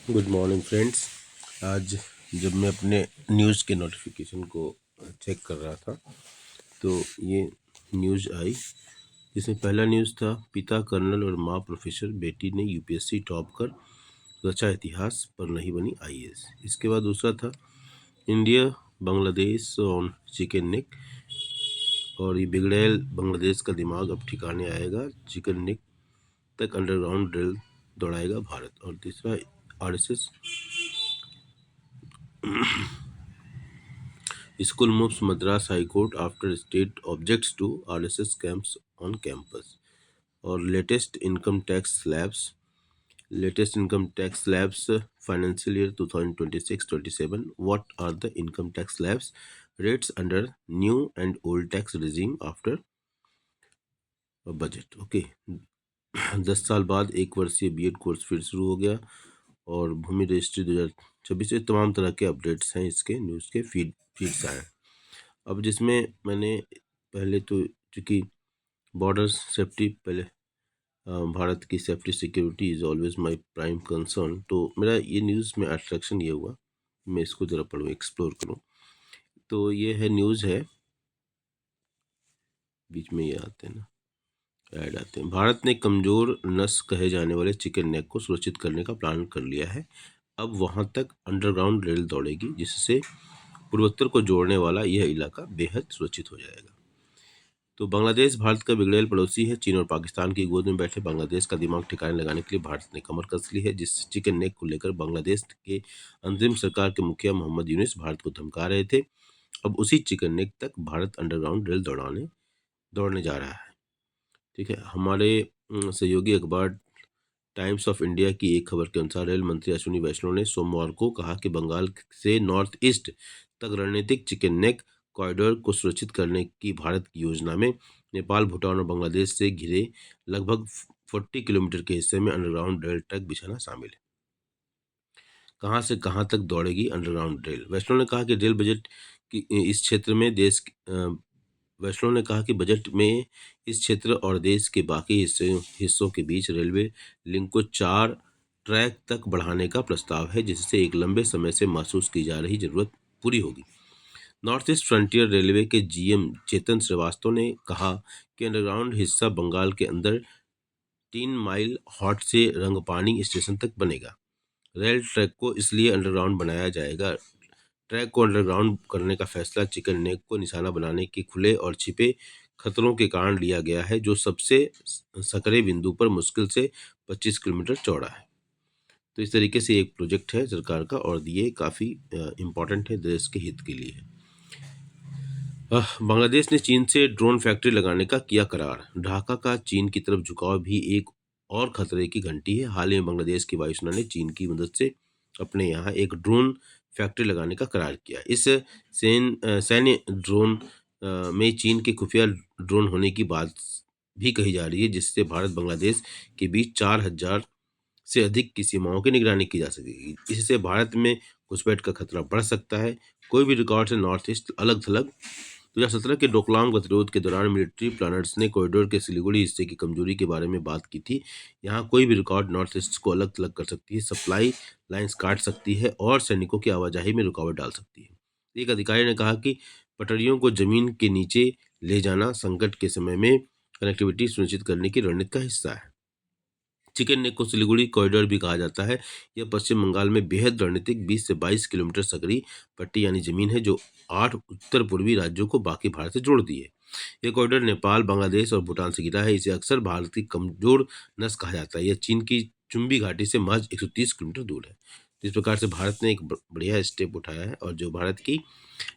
Good morning friends. आज जब मैं अपने न्यूज़ के नोटिफिकेशन को चेक कर रहा था तो ये न्यूज़ आई जिसमें पहला न्यूज़ था पिता कर्नल और मां प्रोफेसर, बेटी ने यूपीएससी टॉप कर रचा इतिहास पर नहीं बनी आईएएस। इसके बाद दूसरा था India Bangladesh on chicken neck, और ये बिगड़ैल बांग्लादेश का दिमाग अब ठिकाने आएगा, चिकन नेक तक अंडरग्राउंड ड्रिल दौड़ाएगा भारत। और तीसरा RSS School moves Madras High Court after state objects to RSS camps on campus. और latest income tax slabs financial year 2026-27. What are the income tax slabs rates under new and old tax regime after budget? Okay 10 साल बाद एक वर्षीय BEd course फिर शुरू हो गया, और भूमि रजिस्ट्री 2026 से तमाम तरह के अपडेट्स हैं इसके न्यूज़ के फीड्स आए। अब जिसमें मैंने पहले तो चूँकि बॉर्डर सेफ्टी पहले भारत की safety security is always my prime concern, तो मेरा ये न्यूज़ में अट्रैक्शन ये हुआ मैं इसको ज़रा पढ़ूँ, एक्सप्लोर करूँ। तो ये है न्यूज़ है, बीच में ये आते हैं ना ऐड आते हैं। भारत ने कमज़ोर नस कहे जाने वाले चिकन नेक को सुरक्षित करने का प्लान कर लिया है। अब वहाँ तक अंडरग्राउंड रेल दौड़ेगी जिससे पूर्वोत्तर को जोड़ने वाला यह इलाका बेहद सुरक्षित हो जाएगा। तो बांग्लादेश भारत का बिगड़ैल पड़ोसी है। चीन और पाकिस्तान की गोद में बैठे बांग्लादेश का दिमाग ठिकाने लगाने के लिए भारत ने कमर कस ली है, जिस चिकन नेक को लेकर बांग्लादेश के अंतरिम सरकार के मुखिया मोहम्मद यूनिस भारत को धमका रहे थे। अब उसी चिकन नेक तक भारत अंडरग्राउंड रेल दौड़ने जा रहा है। ठीक है, हमारे सहयोगी अखबार टाइम्स ऑफ इंडिया की एक खबर के अनुसार रेल मंत्री अश्विनी वैष्णव ने सोमवार को कहा कि बंगाल से नॉर्थ ईस्ट तक रणनीतिक चिकन नेक कॉरिडोर को सुरक्षित करने की भारत की योजना में नेपाल, भूटान और बांग्लादेश से घिरे लगभग 40 किलोमीटर के हिस्से में अंडरग्राउंड रेल ट्रैक बिछाना शामिल है। कहां से कहां तक दौड़ेगी अंडरग्राउंड रेल? वैष्णव ने कहा कि रेल बजट की इस क्षेत्र में वैष्णव ने कहा कि बजट में इस क्षेत्र और देश के बाकी हिस्सों के बीच रेलवे लिंक को 4 ट्रैक तक बढ़ाने का प्रस्ताव है, जिससे एक लंबे समय से महसूस की जा रही जरूरत पूरी होगी। नॉर्थ ईस्ट फ्रंटियर रेलवे के जीएम चेतन श्रीवास्तव ने कहा कि अंडरग्राउंड हिस्सा बंगाल के अंदर 3 माइल हॉट से रंगपानी स्टेशन तक बनेगा। रेल ट्रैक को इसलिए अंडरग्राउंड बनाया जाएगा। ट्रैक को अंडरग्राउंड करने का फैसला चिकन नेक को निशाना बनाने के खुले और छिपे खतरों के कारण लिया गया है, जो सबसे सकरे बिंदु पर मुश्किल से 25 किलोमीटर चौड़ा है। तो इस तरीके से एक प्रोजेक्ट है सरकार का, और ये काफ़ी इम्पोर्टेंट है देश के हित के लिए। बांग्लादेश ने चीन से ड्रोन फैक्ट्री लगाने का किया करार। ढाका का चीन की तरफ झुकाव भी एक और खतरे की घंटी है। हाल ही में बांग्लादेश की वायुसेना ने चीन की मदद से अपने यहाँ एक ड्रोन फैक्ट्री लगाने का करार किया। इस सैन्य ड्रोन में चीन के खुफिया ड्रोन होने की बात भी कही जा रही है, जिससे भारत बांग्लादेश के बीच 4000 से अधिक की सीमाओं की निगरानी की जा सकेगी। इससे भारत में घुसपैठ का खतरा बढ़ सकता है। कोई भी रिकॉर्ड से नॉर्थ ईस्ट अलग थलग 2017 के डोकलाम गतिरोध के दौरान मिलिट्री प्लानर्स ने कॉरिडोर के सिलीगुड़ी हिस्से की कमजोरी के बारे में बात की थी। यहाँ कोई भी रिकॉर्ड नॉर्थ ईस्ट को अलग थलग कर सकती है, सप्लाई लाइंस काट सकती है और सैनिकों की आवाजाही में रुकावट डाल सकती है। एक अधिकारी ने कहा कि पटरियों को जमीन के नीचे ले जाना संकट के समय में कनेक्टिविटी सुनिश्चित करने की रणनीति का हिस्सा है। चिकन नेक को सिलीगुड़ी कॉरिडोर भी कहा जाता है। यह पश्चिम बंगाल में बेहद रणनीतिक 20 से 22 किलोमीटर सकरी पट्टी यानी जमीन है, जो 8 उत्तर पूर्वी राज्यों को बाकी भारत से जोड़ती है। यह कॉरिडोर नेपाल, बांग्लादेश और भूटान से घिरा है। इसे अक्सर भारत की कमजोर नस कहा जाता है। यह चीन की चुंबी घाटी से महज 130 किलोमीटर दूर है। इस प्रकार से भारत ने एक बढ़िया स्टेप उठाया है, और जो भारत की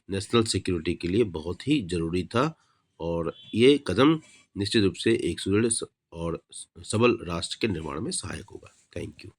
नेशनल सिक्योरिटी के लिए बहुत ही जरूरी था, और ये कदम निश्चित रूप से एक सुदृढ़ और सबल राष्ट्र के निर्माण में सहायक होगा। Thank you.